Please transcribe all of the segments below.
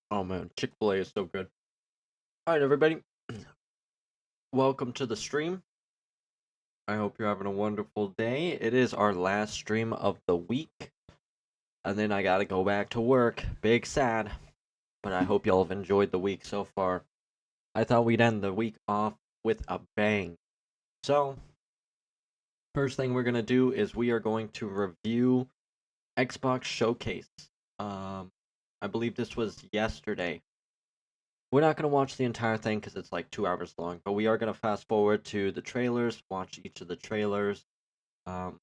Oh man, Chick-fil-A is so good. Alright, everybody. Welcome to the stream. I hope you're having a wonderful day. It is our last stream of the week. And then I gotta go back to work. Big sad. But I hope y'all have enjoyed the week so far. I thought we'd end the week off with a bang. So, first thing we're gonna do is we are going to review Xbox Showcase. I believe this was yesterday. We're not going to watch the entire thing because it's like 2 hours long, but we are going to fast forward to the trailers, watch each of the trailers. Um,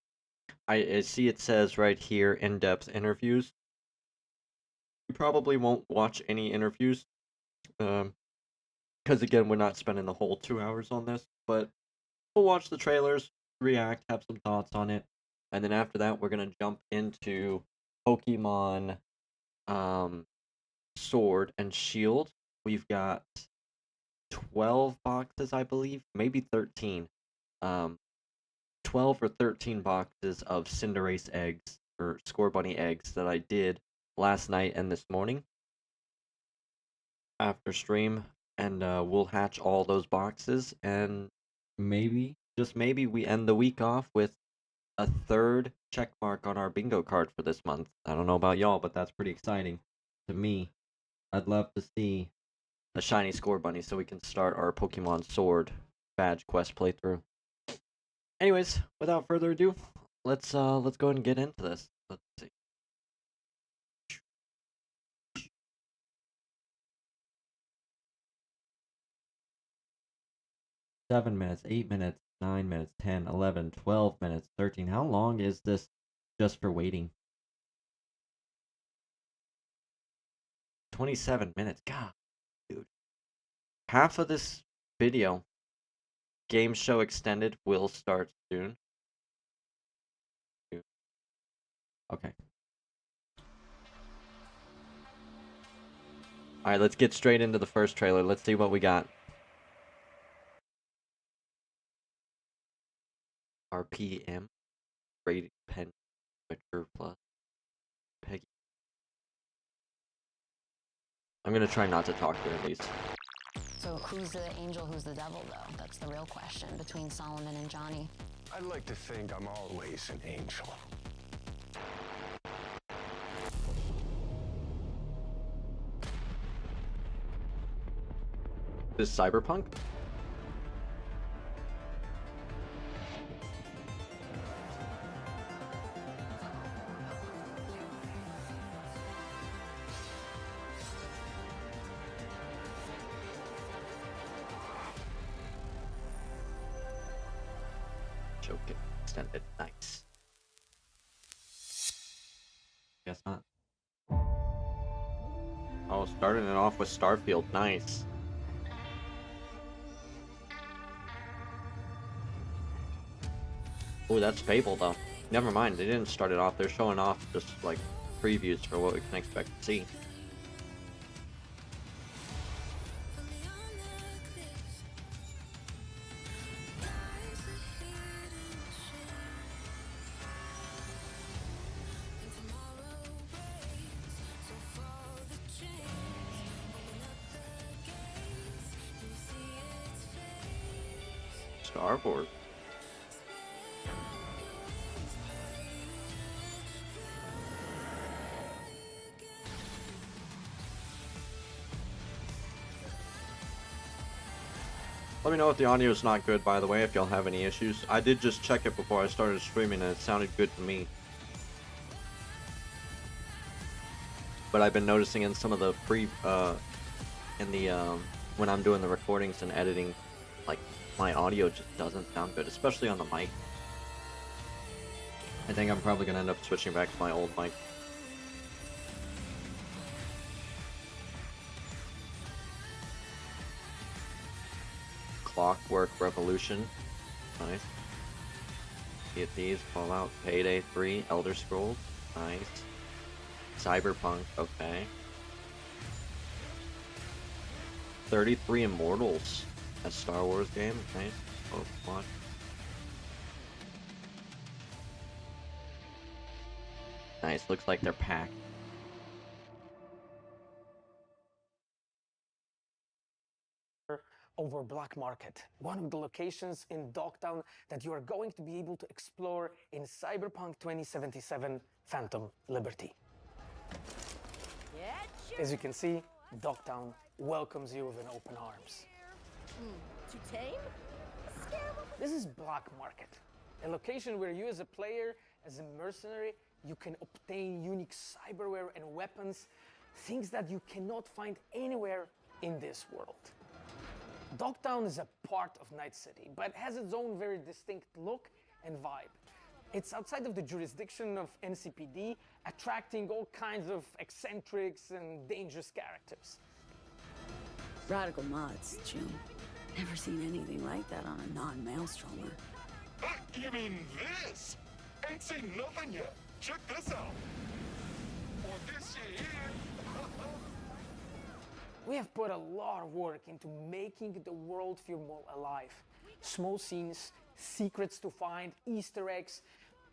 I see it says right here in depth interviews. We probably won't watch any interviews because, again, we're not spending the whole 2 hours on this, but we'll watch the trailers, react, have some thoughts on it, and then after that, we're going to jump into Pokemon Sword and Shield. We've got 12 boxes, I believe, maybe 13. Um, 12 or 13 boxes of Cinderace eggs or Score Bunny eggs that I did last night and this morning after stream, and we'll hatch all those boxes, and maybe, just maybe, we end the week off with a third check mark on our bingo card for this month. I don't know about y'all, but that's pretty exciting to me. I'd love to see a shiny Score Bunny so we can start our Pokemon Sword badge quest playthrough. Anyways, without further ado, let's go ahead and get into this. Let's see. 7 minutes, 8 minutes, 9 minutes, 10, 11, 12 minutes, 13. How long is this just for waiting? 27 minutes. God, dude. Half of this video, game show extended, will start soon. Okay. Alright, let's get straight into the first trailer. Let's see what we got. RPM, rated pen, mature plus, Peggy. I'm gonna try not to talk here at least. So who's the angel, who's the devil, though? That's the real question between Solomon and Johnny. I'd like to think I'm always an angel. This is Cyberpunk? Showcase extended. Nice. Guess not. Oh, starting it off with Starfield. Nice. Oh, that's Fable though. Never mind, they didn't start it off. They're showing off just like previews for what we can expect to see. Star Wars. Let me know if the audio is not good, by the way, if y'all have any issues. I did just check it before I started streaming and it sounded good to me. But I've been noticing in some of the when I'm doing the recordings and editing, like, my audio just doesn't sound good, especially on the mic. I think I'm probably gonna end up switching back to my old mic. Clockwork Revolution. Nice. Get these. Fallout, Payday 3, Elder Scrolls. Nice. Cyberpunk. Okay. 33 Immortals. A Star Wars game. Nice. Pokemon. Nice. Looks like they're packed. over Black Market, one of the locations in Dogtown that you are going to be able to explore in Cyberpunk 2077 Phantom Liberty. As you can see, Dogtown welcomes you with an open arms. Too tame? This is Black Market, a location where you as a player, as a mercenary, you can obtain unique cyberware and weapons, things that you cannot find anywhere in this world. Dogtown is a part of Night City, but has its own very distinct look and vibe. It's outside of the jurisdiction of NCPD, attracting all kinds of eccentrics and dangerous characters. Radical mods, June. Never seen anything like that on a non-maelstromer. You mean this? Ain't seen nothing yet. Check this out. Or this here. We have put a lot of work into making the world feel more alive. Small scenes, secrets to find, Easter eggs,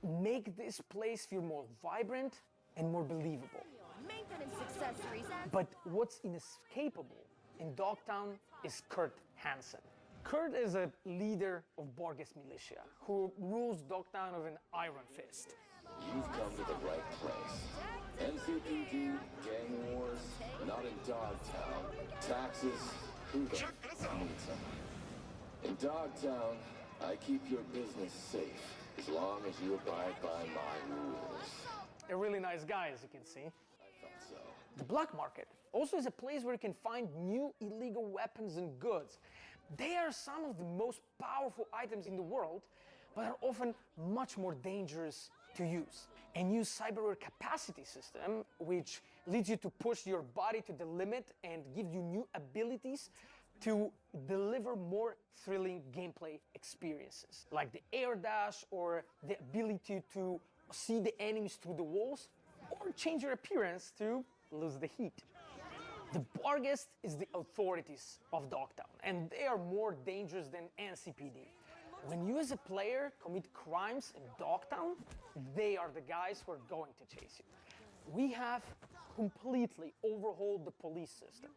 make this place feel more vibrant and more believable. Maintenance accessories and... But what's inescapable in Dogtown is Kurt Hansen. Kurt is a leader of Borges militia who rules Dogtown with an iron fist. You've come to the right place. NCPD, gang wars, not in Dogtown. Taxes, who the Check this out. needs them? In Dogtown, I keep your business safe as long as you abide by my rules. A really nice guy, as you can see. I thought so. The black market also is a place where you can find new illegal weapons and goods. They are some of the most powerful items in the world, but are often much more dangerous to use. A new cyberware capacity system, which leads you to push your body to the limit and gives you new abilities to deliver more thrilling gameplay experiences, like the air dash or the ability to see the enemies through the walls, or change your appearance to lose the heat. The Barghest is the authorities of Dogtown, and they are more dangerous than NCPD. When you as a player commit crimes in Dogtown, they are the guys who are going to chase you. We have completely overhauled the police system.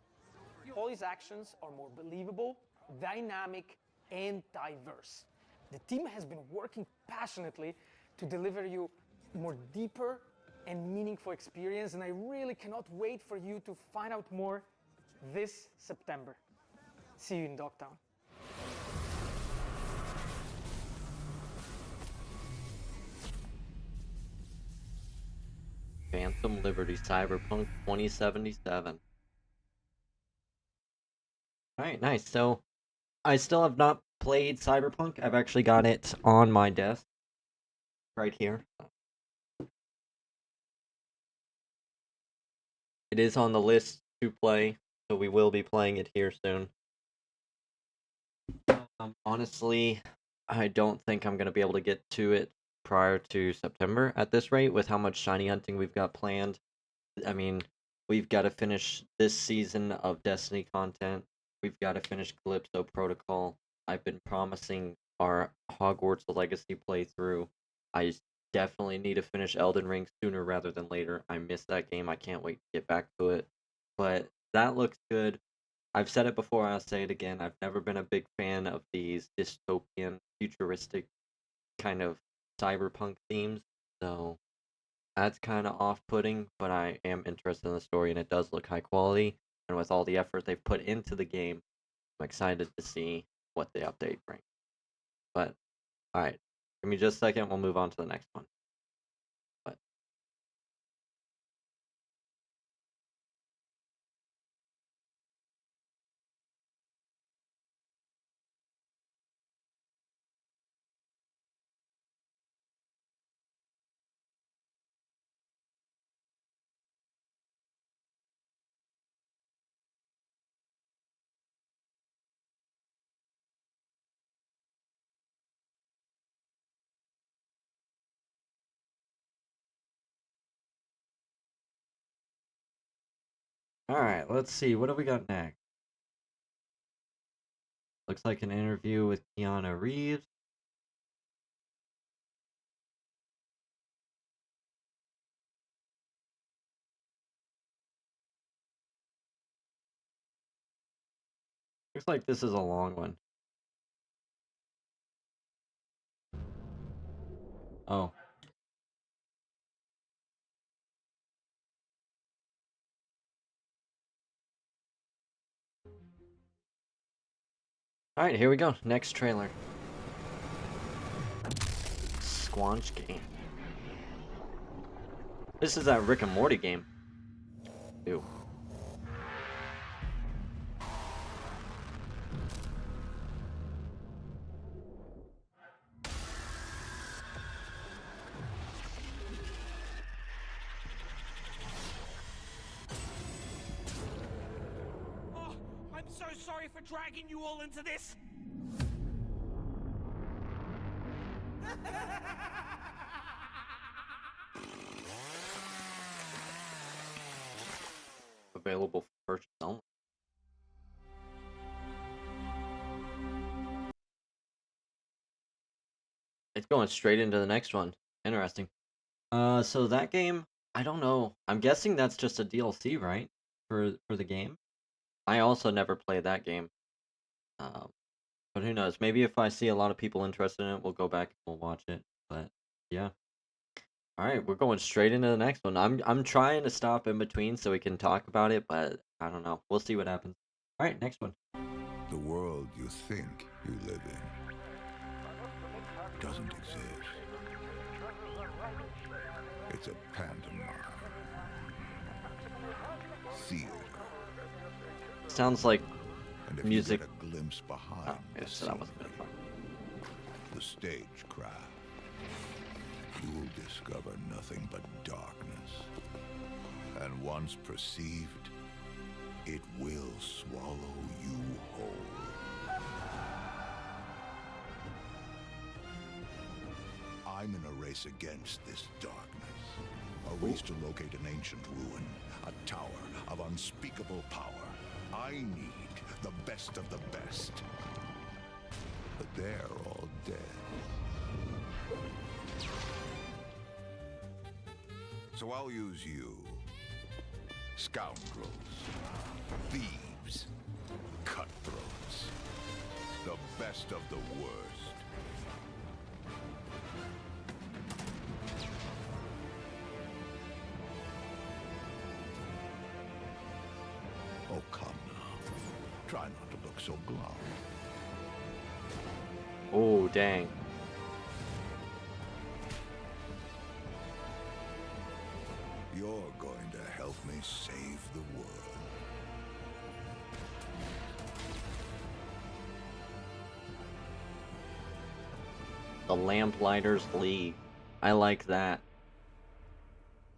Police actions are more believable, dynamic, and diverse. The team has been working passionately to deliver you more deeper and meaningful experience, and I really cannot wait for you to find out more this September. See you in Dogtown. Phantom Liberty Cyberpunk 2077. Alright, nice. So, I still have not played Cyberpunk. I've actually got it on my desk. Right here. It is on the list to play, so we will be playing it here soon. Honestly, I don't think I'm going to be able to get to it prior to September at this rate with how much shiny hunting we've got planned. I mean, we've got to finish this season of Destiny content. We've got to finish Calypso Protocol. I've been promising our Hogwarts Legacy playthrough. I definitely need to finish Elden Ring sooner rather than later. I missed that game. I can't wait to get back to it. But that looks good. I've said it before, I'll say it again. I've never been a big fan of these dystopian, futuristic kind of cyberpunk themes. So that's kind of off-putting, but I am interested in the story, and it does look high quality. And with all the effort they've put into the game, I'm excited to see what the update brings. But, alright. Give me just a second, we'll move on to the next one. But alright, let's see. What do we got next? Looks like an interview with Keanu Reeves. Looks like this is a long one. Oh. Alright, here we go. Next trailer. Squanch game. This is that Rick and Morty game. Ew. Oh, I'm so sorry for dragging you all into this. Available for purchase only. It's going straight into the next one. Interesting. So that game, I don't know. I'm guessing that's just a DLC, right? For the game. I also never played that game. Um, but who knows? Maybe if I see a lot of people interested in it, we'll go back and we'll watch it. But yeah. All right, we're going straight into the next one. I'm trying to stop in between so we can talk about it, but I don't know. We'll see what happens. All right, next one. The world you think you live in doesn't exist. It's a pantomime. Theater. Sounds like And if music. you get a glimpse behind Oh, yeah, the so that wasn't scene, gonna fun. the stagecraft, you'll discover nothing but darkness. And once perceived, it will swallow you whole. I'm in a race against this darkness. A race to locate an ancient ruin, a tower of unspeakable power. I need the best of the best. But they're all dead. So I'll use you. Scoundrels, thieves, cutthroats. The best of the worst. Oh, come now. Try not to look so glum. Oh, dang. You're going to help me save the world. The Lamplighters League. I like that.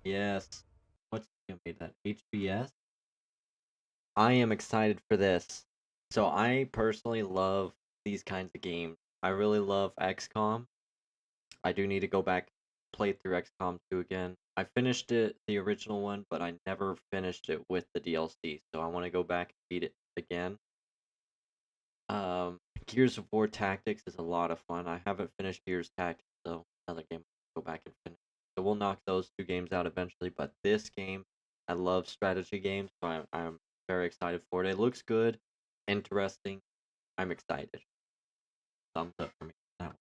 Yes. What's the made that? HBS? I am excited for this. So I personally love these kinds of games. I really love XCOM. I do need to go back play through XCOM 2 again. I finished it, the original one, but I never finished it with the DLC, so I want to go back and beat it again. Gears of War Tactics is a lot of fun. I haven't finished Gears Tactics, so another game I'll go back and finish. So we'll knock those two games out eventually, but this game, I love strategy games, so I'm very excited for it. It looks good, interesting. I'm excited. Thumbs up for me. That one.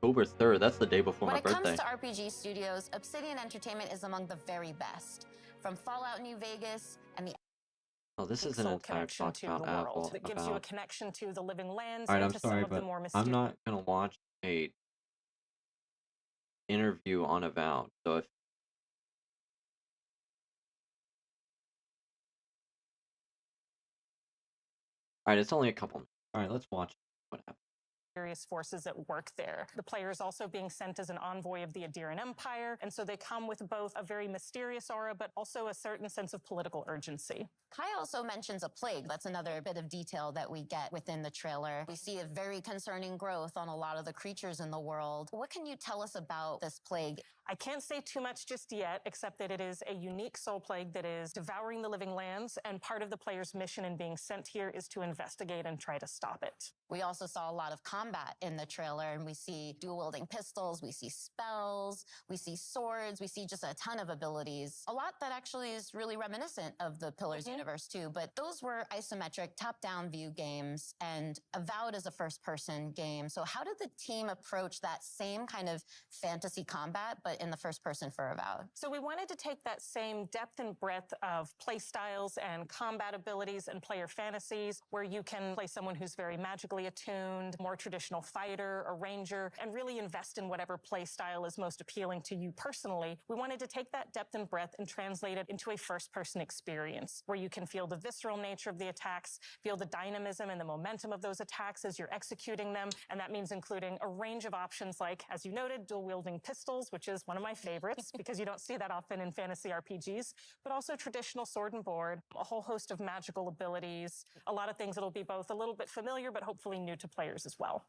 October 3rd, that's the day before When my it birthday. comes to RPG studios, Obsidian Entertainment is among the very best. From Fallout New Vegas and the Oh, this isn't soul an entire connection talk to about the world Apple. that gives you a connection to the living lands Alright, and I'm to some sorry, of the but more I'm mysterious. not gonna watch a interview on Avowed. So if alright, it's only a couple minutes. Alright, let's watch what happens. Various forces at work there. The player is also being sent as an envoy of the Adiran Empire, and so they come with both a very mysterious aura, but also a certain sense of political urgency. Kai also mentions a plague. That's another bit of detail that we get within the trailer. We see a very concerning growth on a lot of the creatures in the world. What can you tell us about this plague? I can't say too much just yet, except that it is a unique soul plague that is devouring the living lands, and part of the player's mission in being sent here is to investigate and try to stop it. We also saw a lot of combat in the trailer, and we see dual-wielding pistols, we see spells, we see swords, we see just a ton of abilities. A lot that actually is really reminiscent of the Pillars universe too, but those were isometric top-down view games, and Avowed is a first-person game. So how did the team approach that same kind of fantasy combat, but in the first person for Avowed? So we wanted to take that same depth and breadth of play styles and combat abilities and player fantasies, where you can play someone who's very magically attuned, more traditional fighter or ranger, and really invest in whatever play style is most appealing to you personally. We wanted to take that depth and breadth and translate it into a first-person experience, where you can feel the visceral nature of the attacks, feel the dynamism and the momentum of those attacks as you're executing them, and that means including a range of options like, as you noted, dual-wielding pistols, which is one of my favorites because you don't see that often in fantasy RPGs, but also traditional sword and board, a whole host of magical abilities, a lot of things that'll be both a little bit familiar but hopefully new to players as well.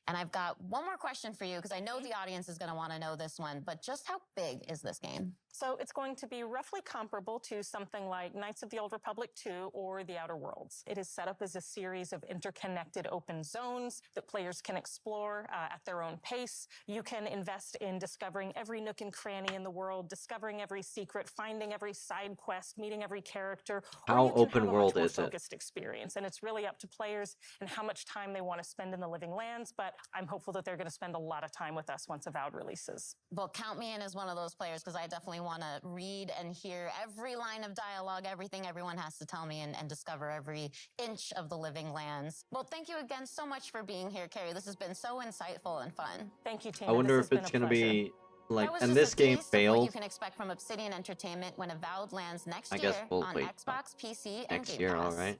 And I've got one more question for you, because I know the audience is going to want to know this one, but just how big is this game? So it's going to be roughly comparable to something like Knights of the Old Republic 2 or The Outer Worlds. It is set up as a series of interconnected open zones that players can explore at their own pace. You can invest in discovering every nook and cranny in the world, discovering every secret, finding every side quest, meeting every character. How or you can open have a world much more is it? focused experience. And it's really up to players and how much time they want to spend in the living lands, but I'm hopeful that they're going to spend a lot of time with us once Avowed releases. Well, count me in as one of those players, because I definitely want to read and hear every line of dialogue, everything everyone has to tell me, and discover every inch of the living lands. Well, thank you again so much for being here, Carrie. This has been so insightful and fun. Thank you, Tina. I wonder This if has it's been a going to pleasure. be like, That was and just this a game taste of what you failed. can expect from Obsidian Entertainment when Avowed lands next I year guess we'll on wait Xbox, PC, and next Game year, Pass. all right.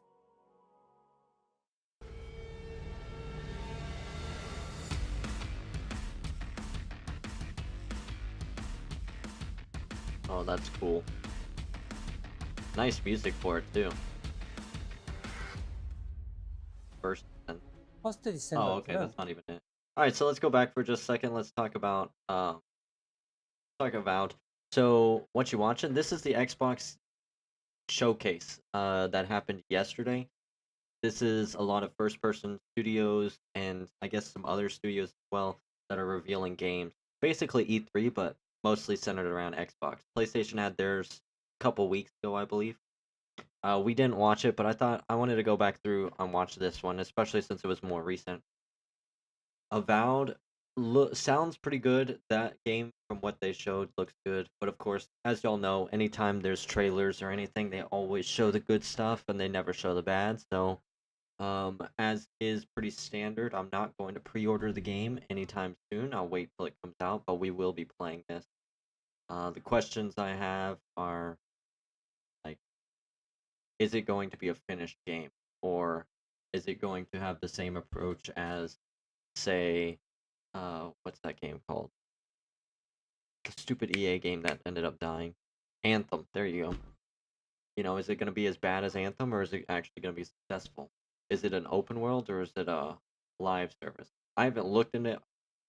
Oh, that's cool. Nice music for it too. First and 퍼스트 oh, okay, 디센던트는 that's not even it. All right, so let's go back for just a second. Let's talk about Avowed. So, what you watching? This is the Xbox showcase that happened yesterday. This is a lot of first-person studios and I guess some other studios as well that are revealing games. Basically E3, but mostly centered around Xbox. PlayStation had theirs a couple weeks ago, I believe. We didn't watch it, but I thought I wanted to go back through and watch this one, especially since it was more recent. Avowed sounds pretty good. That game, from what they showed, looks good. But of course, as y'all know, anytime there's trailers or anything, they always show the good stuff and they never show the bad. So, as is pretty standard, I'm not going to pre-order the game anytime soon. I'll wait till it comes out, but we will be playing this. The questions I have are like, is it going to be a finished game, or is it going to have the same approach as, say, what's that game called? The stupid EA game that ended up dying. Anthem. There you go. You know, is it going to be as bad as Anthem, or is it actually going to be successful? Is it an open world, or is it a live service? I haven't looked into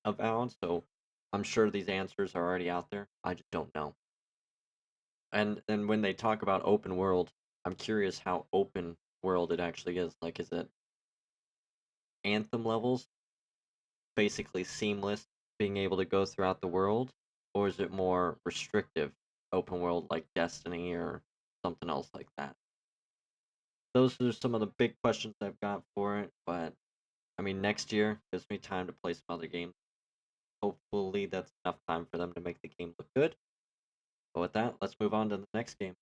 Avowed, so I'm sure these answers are already out there. I just don't know. And then when they talk about open world, I'm curious how open world it actually is. Like, is it Anthem levels, basically seamless, being able to go throughout the world, or is it more restrictive open world like Destiny or something else like that? Those are some of the big questions I've got for it, but I mean, next year gives me time to play some other games. Hopefully that's enough time for them to make the game look good. But with that, let's move on to the next game.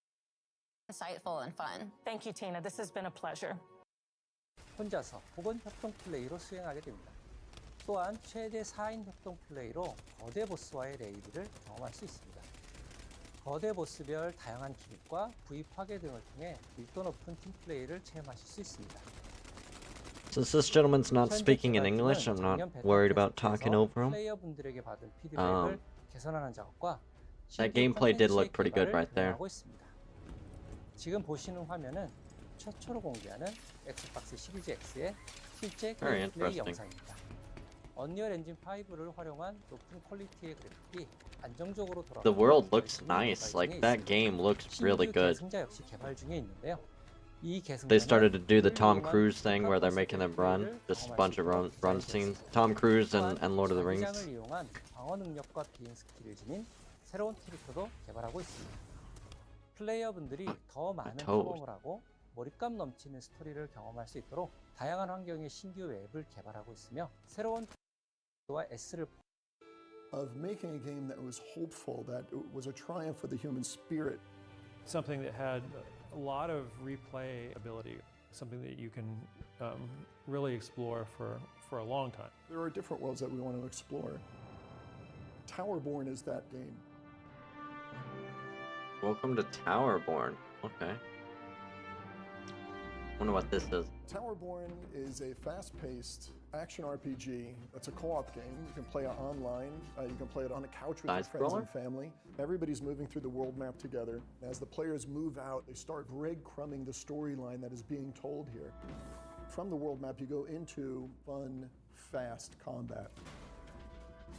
Insightful and fun. Thank you, Tina. This has been a pleasure. 혼자서 혹은 협동 플레이로 수행하게 됩니다. 또한 최대 4인 협동 플레이로 거대 보스와의 레이드를 경험할 수 있습니다. 거대 보스별 다양한 기믹과 부위 파괴 등을 통해 밀도 높은 팀 플레이를 체험하실 수 있습니다. Since this gentleman's not speaking in English, I'm not worried about talking over him. 플레이어분들에게 받은 피드백을 개선하는 작업과 That gameplay did look pretty good right there. 지금 보시는 화면은 최초로 공개하는 엑스박스 시리즈 X의 실제 Very 게임플레이 interesting. 영상입니다. 언리얼 엔진 5를 활용한 높은 퀄리티의 그래픽이 안정적으로 돌아가는 The world looks 열심히 nice. 개발 Like 중에 that 있습니다. game looks really 신규 good. 계승자 역시 개발 중에 있는데요. 이 They 계승자는 started to do the 이를 Tom 이용한 Cruise thing where they're 복합 making them 컨셉의 run, 플레이를 just a 경험할 bunch 수 of 있도록 run 디자인되었습니다. scenes. Tom Cruise 또한 and Lord of the 자기장을 Rings. 이용한 방어 능력과 비행 스킬을 지닌 새로운 캐릭터도 개발하고 있습니다. 플레이어분들이 더 많은 toad. 탐험을 하고 몰입감 넘치는 스토리를 경험할 수 있도록 다양한 환경의 신규 웹을 개발하고 있으며 새로운 와 S를 of making a game that was hopeful, that it was a triumph for the human spirit. Something that had a lot of replay ability, something that you can really explore for a long time. There are different worlds that we want to explore. Towerborn is that game. Welcome to Towerborn. Okay. Wonder what this is. Towerborn is a fast-paced action RPG. It's a co-op game. You can play it online. You can play it on a couch with your friends and family. Everybody's moving through the world map together. As the players move out, they start breadcrumbing the storyline that is being told here. From the world map, you go into fun, fast combat.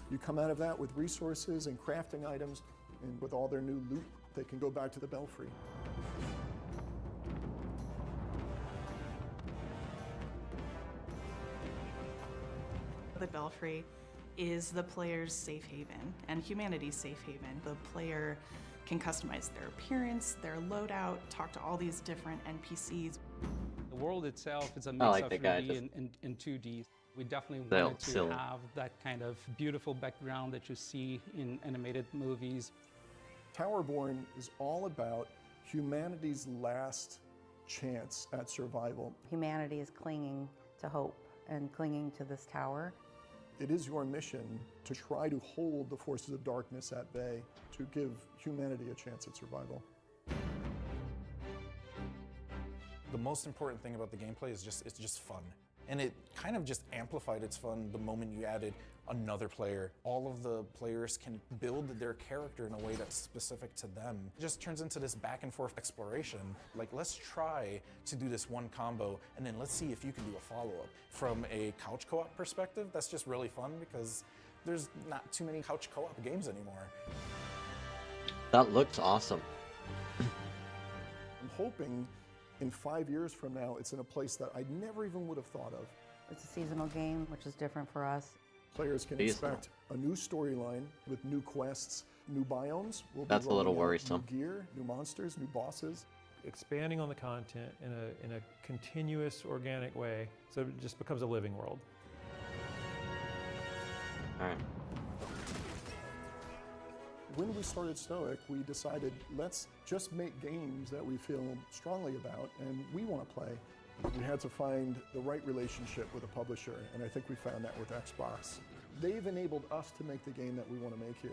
You come out of that with resources and crafting items, and with all their new loot, they can go back to the Belfry. The Belfry is the player's safe haven and humanity's safe haven. The player can customize their appearance, their loadout, talk to all these different NPCs. The world itself is a I mix like of that guy, 3D and 2D. We definitely They're wanted to silly. have that kind of beautiful background that you see in animated movies. Towerborn is all about humanity's last chance at survival. Humanity is clinging to hope and clinging to this tower. It is your mission to try to hold the forces of darkness at bay, to give humanity a chance at survival. The most important thing about the gameplay is it's just fun. And it kind of just amplified its fun the moment you added another player. All of the players can build their character in a way that's specific to them. It just turns into this back and forth exploration. Like, let's try to do this one combo, and then let's see if you can do a follow-up. From a couch co-op perspective, that's just really fun because there's not too many couch co-op games anymore. That looks awesome. I'm hoping in 5 years from now, it's in a place that I never even would have thought of. It's a seasonal game, which is different for us. Players can expect a new storyline with new quests, new biomes. We'll be That's a little rolling out worrisome. New gear, new monsters, new bosses. Expanding on the content in a continuous, organic way, so it just becomes a living world. All right. When we started Stoic, we decided let's just make games that we feel strongly about and we want to play. We had to find the right relationship with a publisher, and I think we found that with Xbox. They've enabled us to make the game that we want to make here.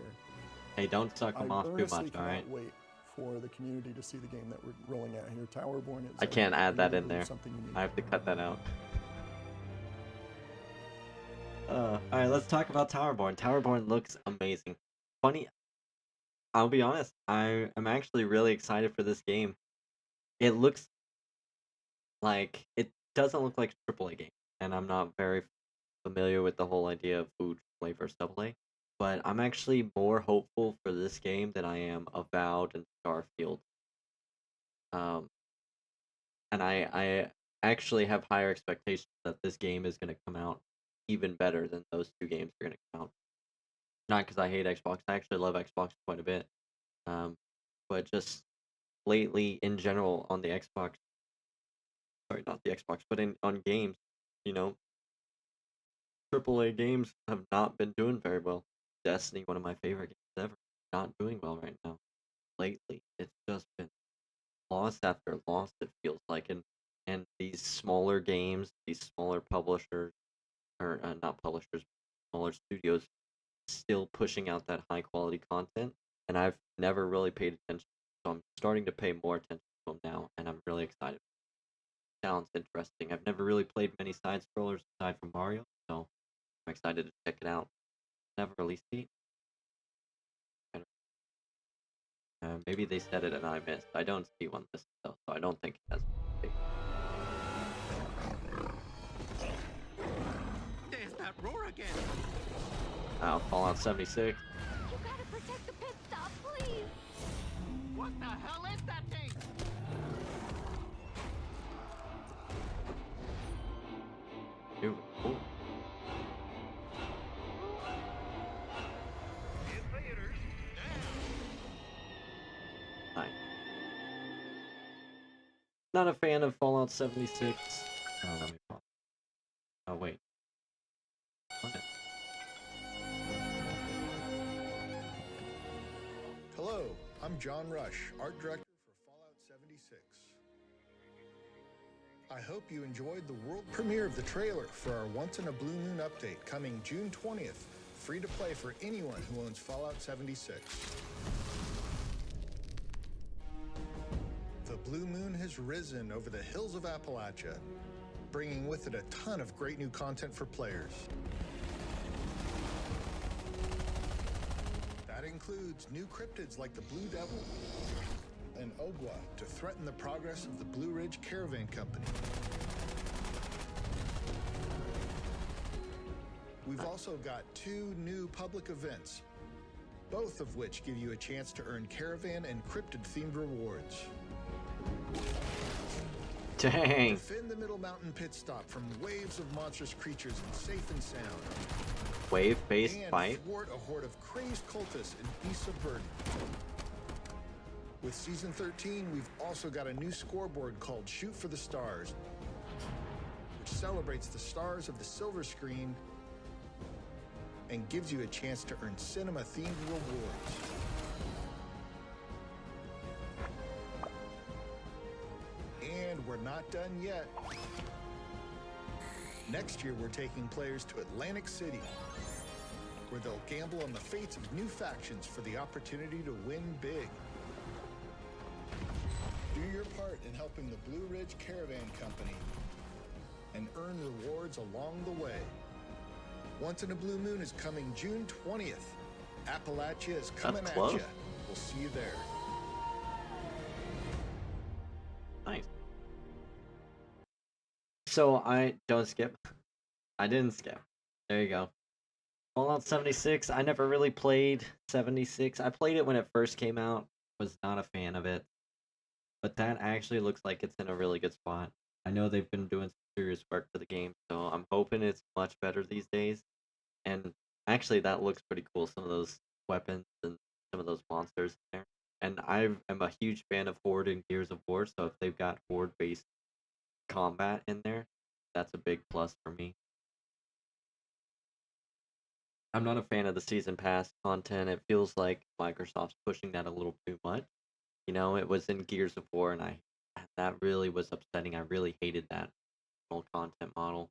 Hey, don't suck them off too earnestly much, cannot alright? wait for the community to see the game that we're rolling out here. Towerborn is I can't add that in really there. something unique. I have to cut that out. Alright, let's talk about Towerborn. Towerborn looks amazing. Funny, I'll be honest, I am actually really excited for this game. It looks like, it doesn't look like a AAA game, and I'm not very familiar with the whole idea of AAA versus AA, but I'm actually more hopeful for this game than I am Avowed and Starfield. And I actually have higher expectations that this game is going to come out even better than those two games are going to come out. Not because I hate Xbox, I actually love Xbox quite a bit, but just lately in general on the Xbox, sorry, not the Xbox, but on games, you know, AAA games have not been doing very well. Destiny, one of my favorite games ever, not doing well right now. Lately, it's just been loss after loss, it feels like, and these smaller games, these smaller publishers, or not publishers, smaller studios, still pushing out that high quality content, and I've never really paid attention, so I'm starting to pay more attention to them now, and I'm really excited. Sounds interesting. I've never really played many side scrollers aside from Mario, so I'm excited to check it out. Never released date. Maybe they said it and I missed. I don't see one listed though, so I don't think it has. There's that roar again. Fallout 76. You gotta protect the pit stop, please. What the hell is that thing? Dude, cool. Nice. Not a fan of Fallout 76. Oh, let me pause. Oh, wait. Okay. Hello, I'm John Rush, art director for Fallout 76. I hope you enjoyed the world premiere of the trailer for our Once in a Blue Moon update coming June 20th, free to play for anyone who owns Fallout 76. The blue moon has risen over the hills of Appalachia, bringing with it a ton of great new content for players. That includes new cryptids like the Blue Devil and Ogwa to threaten the progress of the Blue Ridge Caravan Company. We've also got 2 new public events, both of which give you a chance to earn caravan and cryptid-themed rewards. Dang. Defend the Middle Mountain pit stop from waves of monstrous creatures and safe and sound. Wave-based fight? And thwart a horde of crazed cultists and be subverted. With Season 13, we've also got a new scoreboard called Shoot for the Stars, which celebrates the stars of the silver screen and gives you a chance to earn cinema-themed rewards. And we're not done yet. Next year, we're taking players to Atlantic City, where they'll gamble on the fates of new factions for the opportunity to win big. Do your part in helping the Blue Ridge Caravan Company and earn rewards along the way. Once in a Blue Moon is coming June 20th. Appalachia is coming at you. We'll see you there. Nice. So I don't skip. I didn't skip. There you go. Fallout 76. I never really played 76. I played it when it first came out. Was not a fan of it. But that actually looks like it's in a really good spot. I know they've been doing some serious work for the game, so I'm hoping it's much better these days. And actually, that looks pretty cool. Some of those weapons and some of those monsters in there. And I am a huge fan of Horde and Gears of War, so if they've got Horde-based combat in there, that's a big plus for me. I'm not a fan of the Season Pass content. It feels like Microsoft's pushing that a little too much. You know, it was in Gears of War, and that really was upsetting. I really hated that whole content model.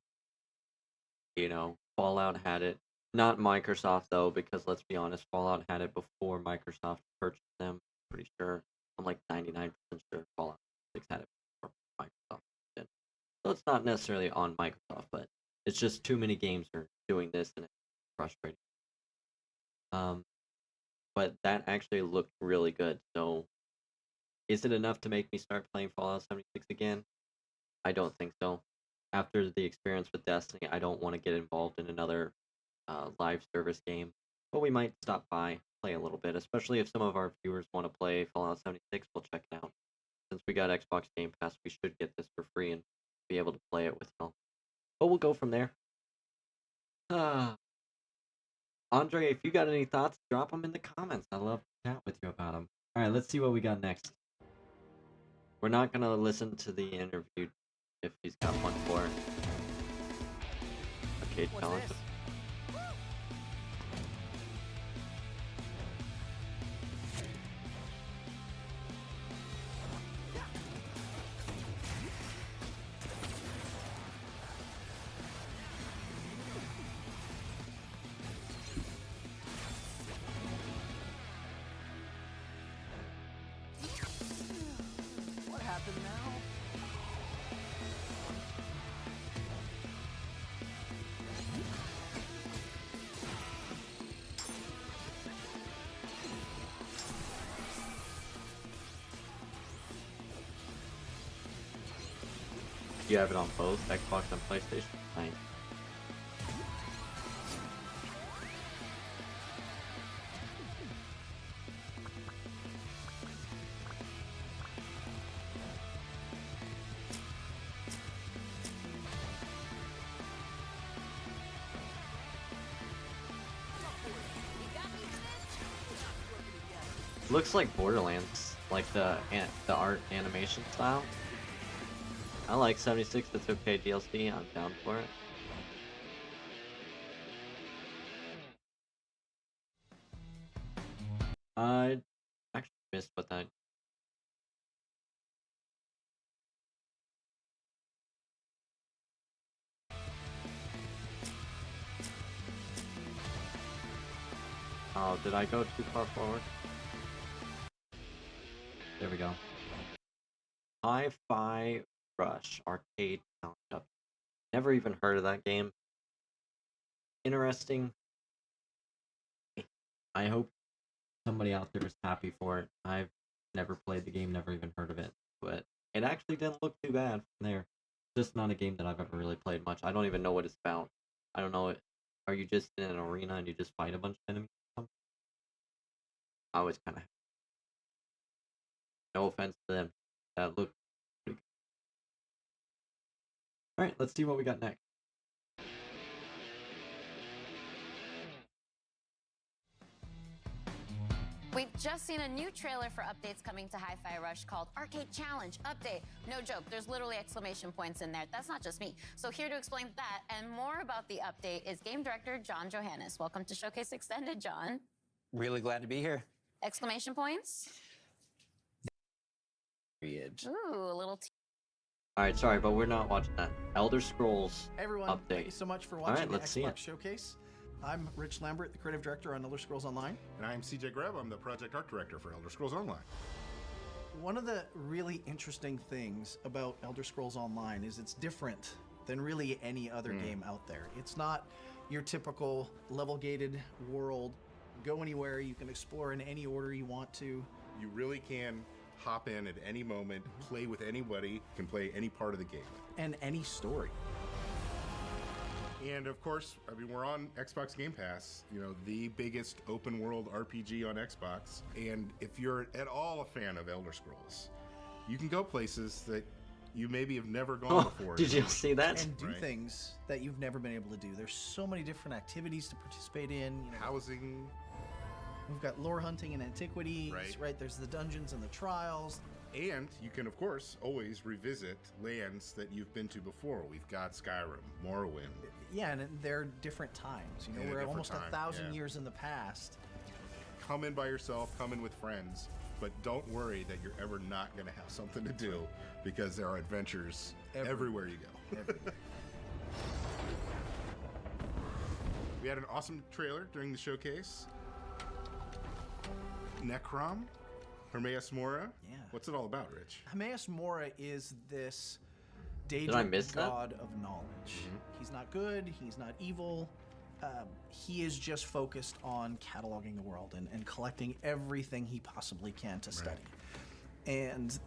You know, Fallout had it. Not Microsoft, though, because let's be honest, Fallout had it before Microsoft purchased them. Pretty sure. I'm like 99% sure Fallout 6 had it before Microsoft did. So it's not necessarily on Microsoft, but it's just too many games are doing this, and it's frustrating. But that actually looked really good, so is it enough to make me start playing Fallout 76 again? I don't think so. After the experience with Destiny, I don't want to get involved in another live service game. But we might stop by, play a little bit, especially if some of our viewers want to play Fallout 76. We'll check it out. Since we got Xbox Game Pass, we should get this for free and be able to play it with y'all. But we'll go from there. Andre, if you got any thoughts, drop them in the comments. I'd love to chat with you about them. Alright, let's see what we got next. We're not going to listen to the interview if he's got one for arcade challenge. What happened now? You have it on both Xbox and PlayStation? Nice. Looks like Borderlands, like the art animation style. I like 76, it's okay DLC, I'm down for it. I actually missed what that. Oh, did I go too far forward? There we go. Hi-Fi Rush Arcade Roundup. Never even heard of that game. Interesting. I hope somebody out there is happy for it. I've never played the game, never even heard of it, but it actually didn't look too bad from there. Just not a game that I've ever really played much. I don't even know what it's about. I don't know. Are you just in an arena and you just fight a bunch of enemies or something? I was kind of. No offense to them. That looked pretty good. Alright, let's see what we got next. We've just seen a new trailer for updates coming to Hi-Fi Rush called Arcade Challenge Update. No joke, there's literally exclamation points in there. That's not just me. So here to explain that and more about the update is game director John Johannes. Welcome to Showcase Extended, John. Really glad to be here. Exclamation points? Period. Ooh, a little Alright, sorry, but we're not watching that. Elder Scrolls Hey everyone, update. thank you so much for watching Alright, the let's see Xbox it. Showcase. I'm Rich Lambert, the creative director on Elder Scrolls Online. And I'm CJ Greb, I'm the project art director for Elder Scrolls Online. One of the really interesting things about Elder Scrolls Online is it's different than really any other game out there. It's not your typical level-gated world. Go anywhere, you can explore in any order you want to. You really can hop in at any moment, play with anybody, can play any part of the game. And any story. And of course, I mean, we're on Xbox Game Pass, you know, the biggest open world RPG on Xbox. And if you're at all a fan of Elder Scrolls, you can go places that you maybe have never gone before. Did you see that? And do things that you've never been able to do. There's so many different activities to participate in. You know, housing. We've got lore hunting and antiquities, right? There's the dungeons and the trials. And you can, of course, always revisit lands that you've been to before. We've got Skyrim, Morrowind. Yeah, and they're different times. You know, we're almost 1,000 years in the past. Come in by yourself, come in with friends, but don't worry that you're ever not going to have something to do because there are adventures everywhere you go. Everywhere. We had an awesome trailer during the showcase. Necrom, Hermaeus Mora. Yeah. What's it all about, Rich? Hermaeus Mora is this Did I miss that? god of knowledge. He's not good, he's not evil. He is just focused on cataloging the world and collecting everything he possibly can to study. And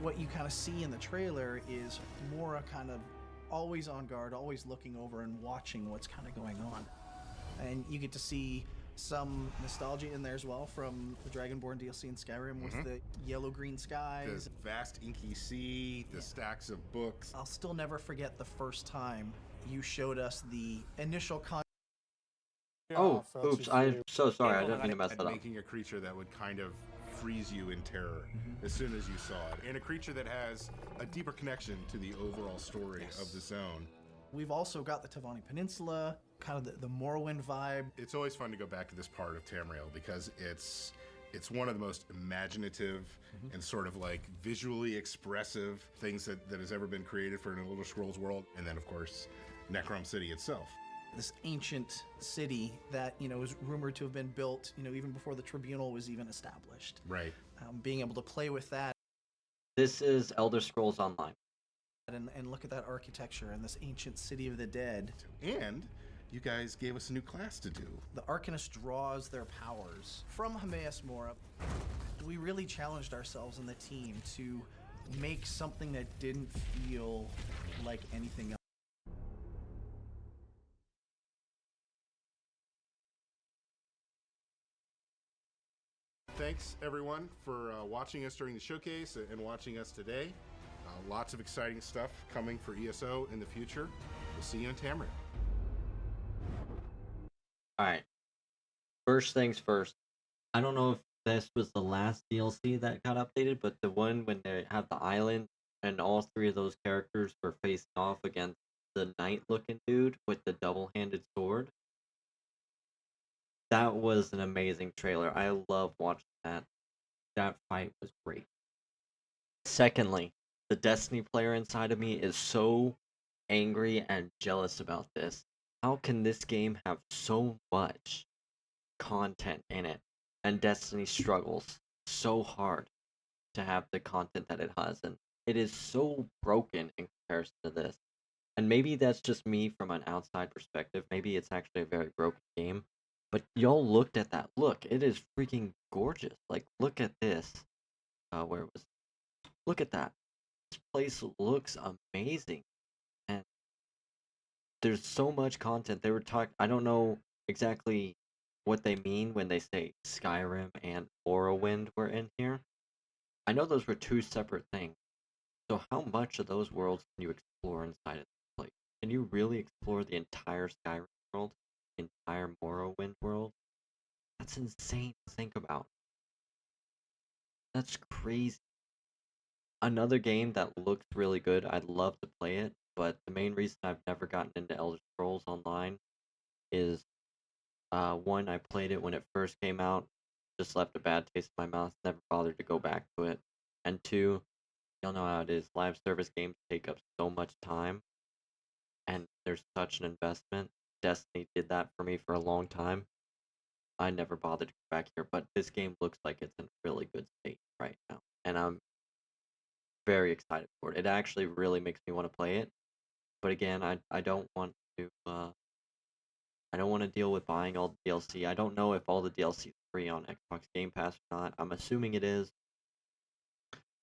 what you kind of see in the trailer is Mora kind of always on guard, always looking over and watching what's kind of going on. And you get to see some nostalgia in there as well from the Dragonborn DLC in Skyrim with the yellow-green skies. The vast inky sea, the stacks of books. I'll still never forget the first time you showed us the initial Oh, oops, I'm so sorry, I didn't mean to mess that up. Making a creature that would kind of freeze you in terror as soon as you saw it. And a creature that has a deeper connection to the overall story of the zone. We've also got the Tavani Peninsula, kind of the Morrowind vibe. It's always fun to go back to this part of Tamriel because it's one of the most imaginative and sort of like visually expressive things that has ever been created for an Elder Scrolls world. And then, of course, Necrom City itself. This ancient city that, you know, is rumored to have been built, you know, even before the Tribunal was even established. Right. Being able to play with that. This is Elder Scrolls Online. And look at that architecture and this ancient city of the dead. And you guys gave us a new class to do. The Arcanist draws their powers from Hermaeus Mora. We really challenged ourselves and the team to make something that didn't feel like anything else. Thanks everyone for watching us during the showcase and watching us today. Lots of exciting stuff coming for ESO in the future. We'll see you in Tamriel. Alright. First things first. I don't know if this was the last DLC that got updated, but the one when they have the island and all three of those characters were facing off against the knight-looking dude with the double-handed sword. That was an amazing trailer. I love watching that. That fight was great. Secondly, the Destiny player inside of me is so angry and jealous about this. How can this game have so much content in it, and Destiny struggles so hard to have the content that it has, and it is so broken in comparison to this. And maybe that's just me from an outside perspective. Maybe it's actually a very broken game. But y'all looked at that. Look, it is freaking gorgeous. Like, look at this. Where was? Look at that. This place looks amazing, and there's so much content. They were talking. I don't know exactly what they mean when they say Skyrim and Morrowind were in here. I know those were two separate things. So how much of those worlds can you explore inside of this place? Can you really explore the entire Skyrim world, the entire Morrowind world? That's insane to think about. That's crazy. Another game that looks really good, I'd love to play it, but the main reason I've never gotten into Elder Scrolls Online is one, I played it when it first came out, just left a bad taste in my mouth, never bothered to go back to it. And two, y'all know how it is. Live service games take up so much time, and there's such an investment. Destiny did that for me for a long time. I never bothered to go back here, but this game looks like it's in a really good state right now, and I'm very excited for it. It actually really makes me want to play it, but again, I don't want to I don't want to deal with buying all the DLC. I don't know if all the DLC is free on Xbox Game Pass or not. I'm assuming it is.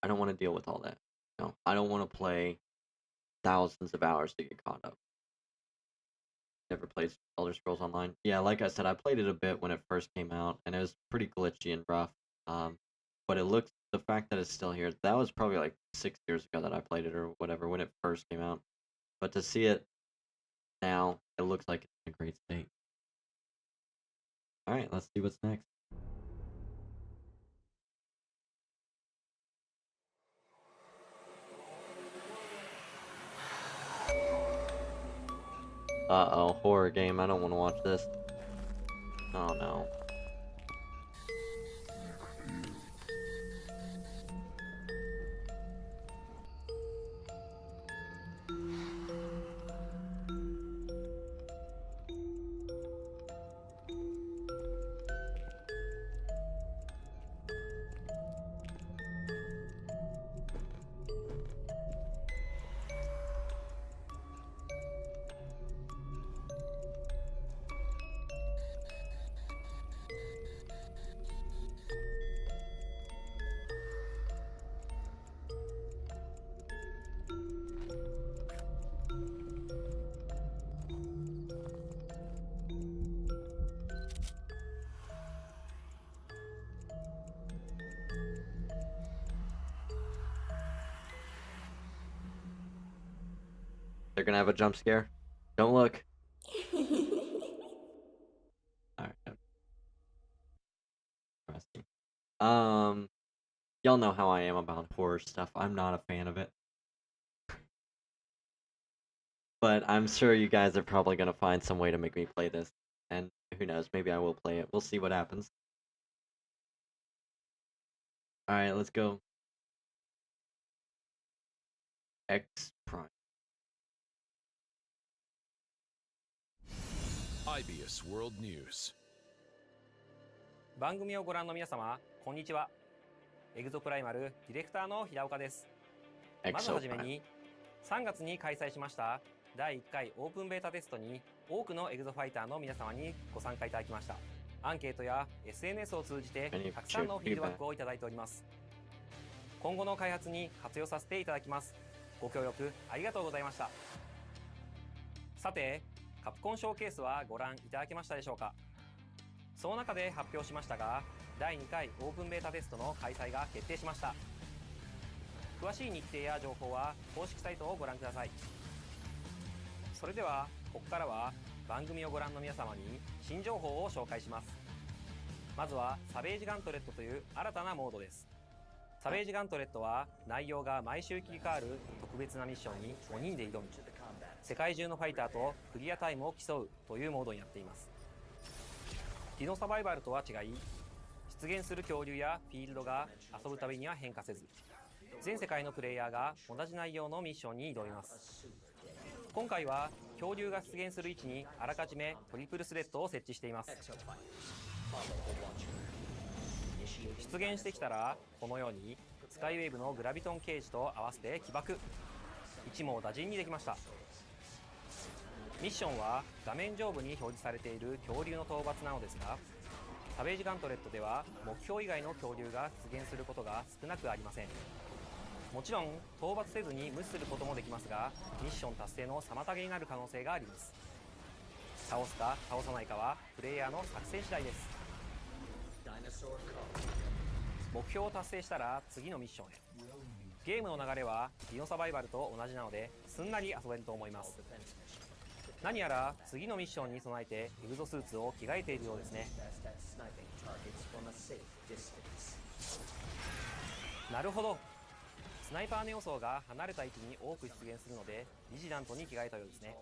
I don't want to deal with all that. No, I don't want to play thousands of hours to get caught up. Never played Elder Scrolls Online. Yeah, like I said, I played it a bit when it first came out, and it was pretty glitchy and rough. But it looks, the fact that it's still here, that was probably like 6 years ago that I played it or whatever when it first came out. But to see it now, it looks like it's in a great state. All right, let's see what's next. Uh-oh, horror game. I don't want to watch this. Oh no. They're gonna have a jump scare. Don't look. Alright. Interesting. Y'all know how I am about horror stuff. I'm not a fan of it. But I'm sure you guys are probably gonna find some way to make me play this. And who knows, maybe I will play it. We'll see what happens. Alright, let's go. X Prime. IBS World News. 番組をご覧の皆様、こんにちは。エグゾプライマルディレクターの平岡です。まずはじめに、3月に開催しました第1回オープンベータテストに多くのエグゾファイターの皆様にご参加いただきました。アンケートや SNS を通じてたくさんのフィードバックをいただいております。今後の開発に活用させていただきます。ご協力ありがとうございました。さて、カプコンショーケースはご覧いただけましたでしょうか。その中で発表しましたが、第2回オープンベータテストの開催が決定しました。詳しい日程や情報は公式サイトをご覧ください。それではここからは番組をご覧の皆様に新情報を紹介します。まずはサベージガントレットという新たなモードです。サベージガントレットは内容が毎週切り替わる特別なミッションに5人で挑み、世界中のファイターとクリアタイムを競うというモードになっています。ディノサバイバルとは違い、出現する恐竜やフィールドが遊ぶたびには変化せず、全世界のプレイヤーが同じ内容のミッションに挑みます。今回は恐竜が出現する位置にあらかじめトリプルスレッドを設置しています。出現してきたらこのようにスカイウェーブのグラビトンケージと合わせて起爆、一網打尽にできました。ミッションは画面上部に表示されている恐竜の討伐なのですが、サベージガントレットでは目標以外の恐竜が出現することが少なくありません。もちろん討伐せずに無視することもできますが、ミッション達成の妨げになる可能性があります。倒すか倒さないかはプレイヤーの作戦次第です。目標を達成したら次のミッションへ。ゲームの流れはディノサバイバルと同じなのですんなり遊べると思います。何やら次のミッションに備えてエグゾスーツを着替えているようですね。なるほど、スナイパーの予想が離れた位置に多く出現するのでビジラントに着替えたようですね。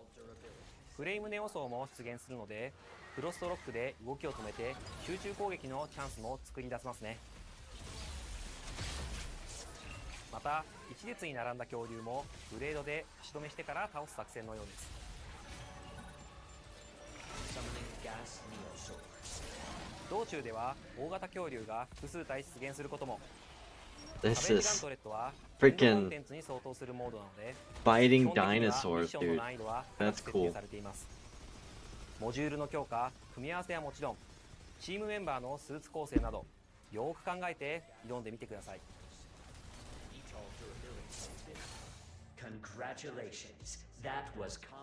フレームネオソーも出現するのでフロストロックで動きを止めて集中攻撃のチャンスも作り出せますね。また一列に並んだ恐竜もブレードで足止めしてから倒す作戦のようです。道中では大型恐竜が複数体出現することも。 This サベージガン is トレットは freaking コンテンツに相当するモードなので fighting 基本的にはミッ dinosaurs, ションの dude. 難易度は高く That's 設定 cool. されています。モジュールの強化、組み合わせはもちろんチームメンバーのスーツ構成などよーく考えて挑んでみてください。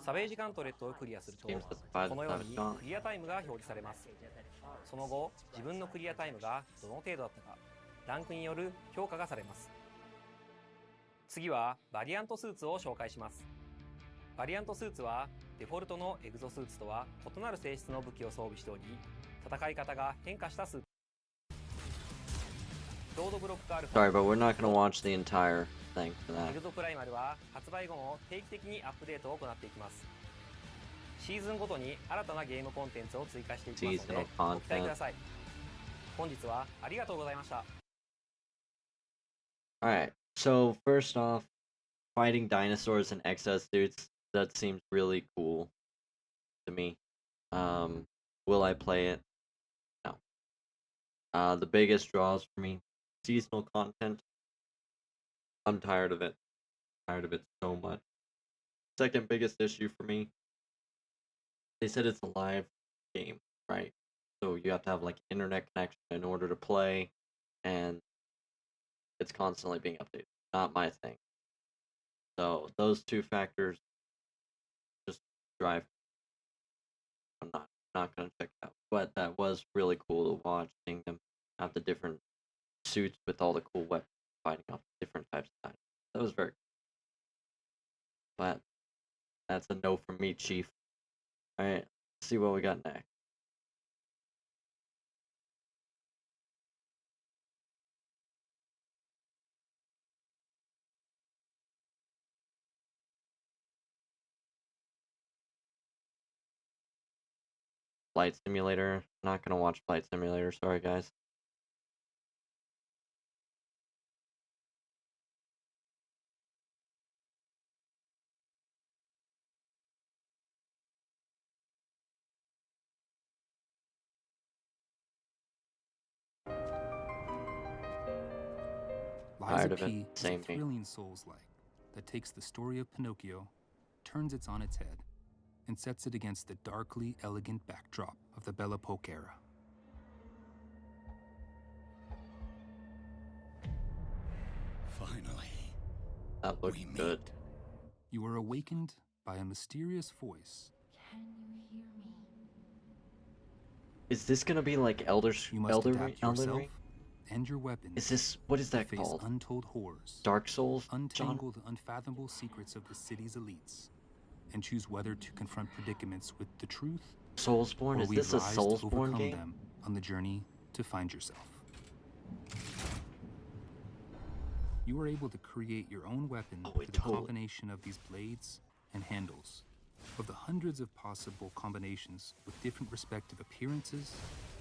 サベージガントレットをクリアすると Seems that's bad このように I've gone. クリアタイムが表示されます。その後自分のクリアタイムがどの程度だったかランクによる評価がされます。次はバリアントスーツを紹介します。バリアントスーツはデフォルトのエグゾスーツとは異なる性質の武器を装備しており、戦い方が変化したスーツ。ロードブロックアルファ Sorry, but we're not gonna watch the entire thing for エ that. グゾプライマルは発売後も定期的にアップデートを行っていきます。シーズンごとに新たなゲームコンテンツを追加していきますので Seasonal ご期待くだ content. さい。本日はありがとうございました。Alright, so first off, fighting dinosaurs and exosuits, that seems really cool to me. Will I play it? No. The biggest draws for me, seasonal content. I'm tired of it. Tired of it so much. Second biggest issue for me, they said it's a live game, right? So you have to have like internet connection in order to play, and it's constantly being updated. Not my thing. So those two factors just drive. I'm not gonna check it out. But that was really cool to watch, seeing them have the different suits with all the cool weapons fighting off different types of dinosaurs. That was very cool. But that's a no from me, Chief. Alright, let's see what we got next. Flight Simulator. Not gonna watch Flight Simulator, sorry guys. Liza Tired of it. P. is a Same me. thrilling Souls-like that takes the story of Pinocchio, turns it on its head, and sets it against the darkly elegant backdrop of the Belle Epoque era. Finally, That looks good. You are awakened by a mysterious voice. Can you hear me? Is this gonna be like Elden adapt Elden yourself Ring? and your weapons. Is this, what is that face called? untold horrors. Dark Souls? Untangle the unfathomable secrets of the city's elites, and choose whether to confront predicaments with the truth. Soulsborne? Or Is we this a rise to Soulsborne overcome game? them on the journey to find yourself. You are able to create your own weapon with a combination of these blades and handles. Of the hundreds of possible combinations with different respective appearances,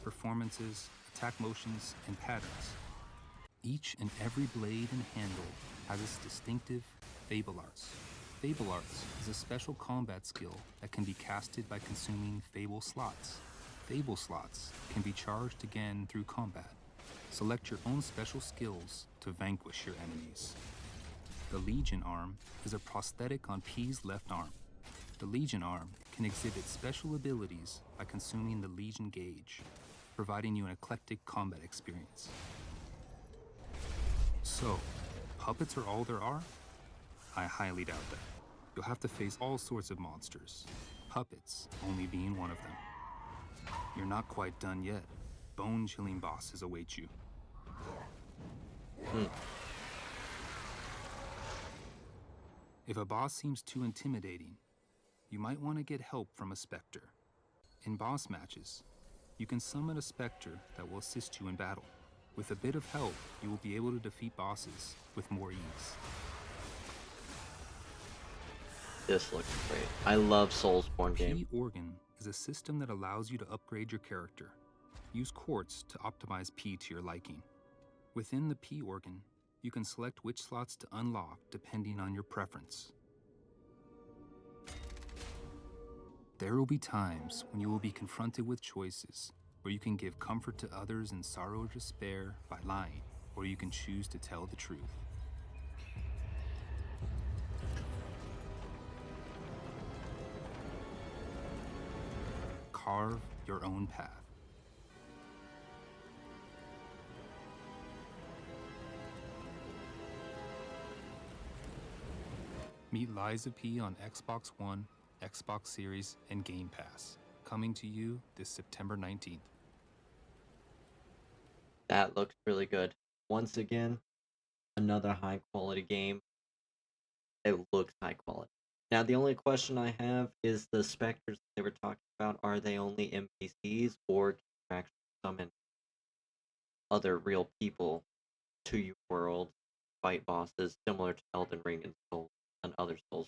performances, attack motions, and patterns. Each and every blade and handle has its distinctive Fable Arts. Fable Arts is a special combat skill that can be casted by consuming Fable slots. Fable slots can be charged again through combat. Select your own special skills to vanquish your enemies. The Legion arm is a prosthetic on P's left arm. The Legion arm can exhibit special abilities by consuming the Legion gauge, providing you an eclectic combat experience. So, puppets are all there are? I highly doubt that. You'll have to face all sorts of monsters, puppets only being one of them. You're not quite done yet. Bone-chilling bosses await you. If a boss seems too intimidating, you might want to get help from a specter. In boss matches, you can summon a specter that will assist you in battle. With a bit of help, you will be able to defeat bosses with more ease. This looks great. I love Soulsborne games. P-Organ is a system that allows you to upgrade your character. Use quartz to optimize P to your liking. Within the P-Organ, you can select which slots to unlock depending on your preference. There will be times when you will be confronted with choices where you can give comfort to others in sorrow or despair by lying, or you can choose to tell the truth. Carve your own path. Meet Liza P on Xbox One, Xbox Series, and Game Pass. Coming to you this September 19th. That looks really good. Once again, another high quality game. It looks high quality. Now, the only question I have is the specters they were talking about, are they only NPCs or can you actually summon other real people to your world, fight bosses similar to Elden Ring and Souls and other Souls?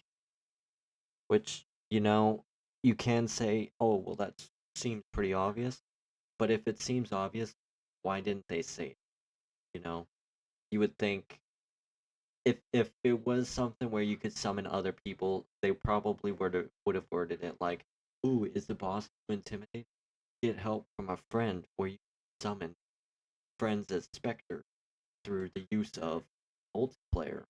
Which, you know, you can say, oh, well, that seems pretty obvious. But if it seems obvious, why didn't they say it? You know, you would think if it was something where you could summon other people, they probably would have worded it like, "Ooh, is the boss too intimidating? Get help from a friend," or you summon friends as Spectre through the use of multiplayer.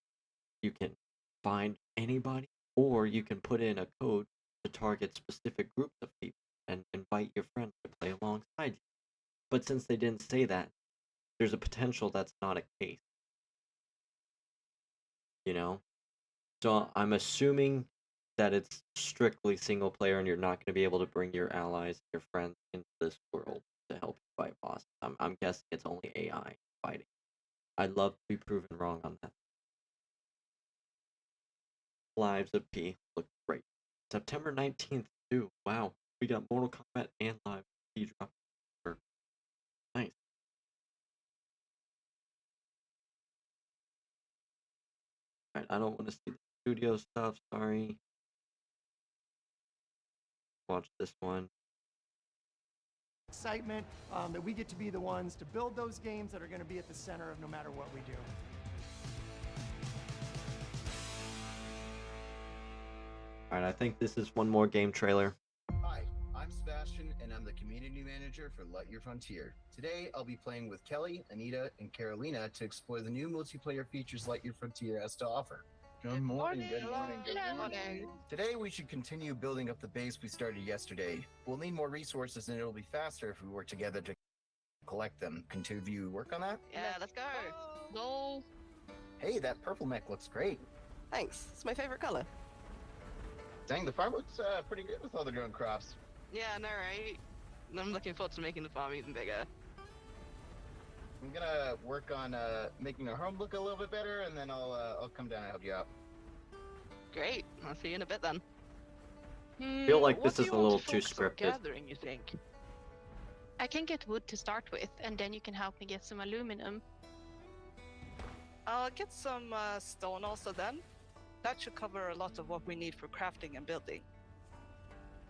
You can find anybody, or you can put in a code to target specific groups of people and invite your friends to play alongside you. But since they didn't say that, there's a potential that's not a case. You know? So I'm assuming that it's strictly single player and you're not going to be able to bring your allies, your friends into this world to help you fight bosses. I'm guessing it's only AI fighting. I'd love to be proven wrong on that. Lives of P look great. September 19th too. Wow. We got Mortal Kombat and Lives of P drop. Nice. Alright, I don't want to see the studio stuff, sorry. Watch this one. Excitement that we get to be the ones to build those games that are going to be at the center of no matter what we do. Alright, I think this is one more game trailer. Hi, I'm Sebastian, and I'm the community manager for Lightyear Frontier. Today, I'll be playing with Kelly, Anita, and Carolina to explore the new multiplayer features Lightyear Frontier has to offer. Good morning, good morning, good morning. Today, we should continue building up the base we started yesterday. We'll need more resources, and it'll be faster if we work together to collect them. Can two of you work on that? Yeah, let's go. Go. Hey, that purple mech looks great. Thanks. It's my favorite color. Dang, the farm looks pretty good with all the grown crops. Yeah, I know, right? I'm looking forward to making the farm even bigger. I'm gonna work on making our home look a little bit better, and then I'll come down and help you out. Great. I'll see you in a bit then. I feel like What this do is you a want little to too focus on scripted. gathering, you think? I can get wood to start with, and then you can help me get some aluminum. I'll get some stone also then. That should cover a lot of what we need for crafting and building.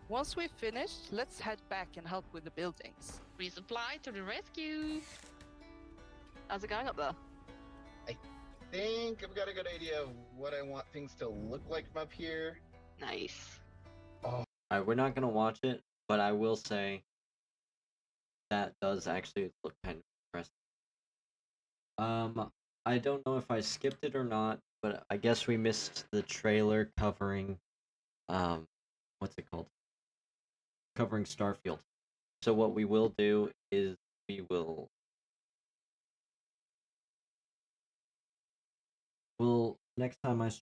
Once we've finished, let's head back and help with the buildings. Resupply to the rescue. How's it going up there? I think I've got a good idea of what I want things to look like from up here. Nice. Alright, we're not gonna watch it, but I will say that does actually look kind of impressive. I don't know if I skipped it or not, but I guess we missed the trailer covering, what's it called? Covering Starfield. So what we will do is we'll next time I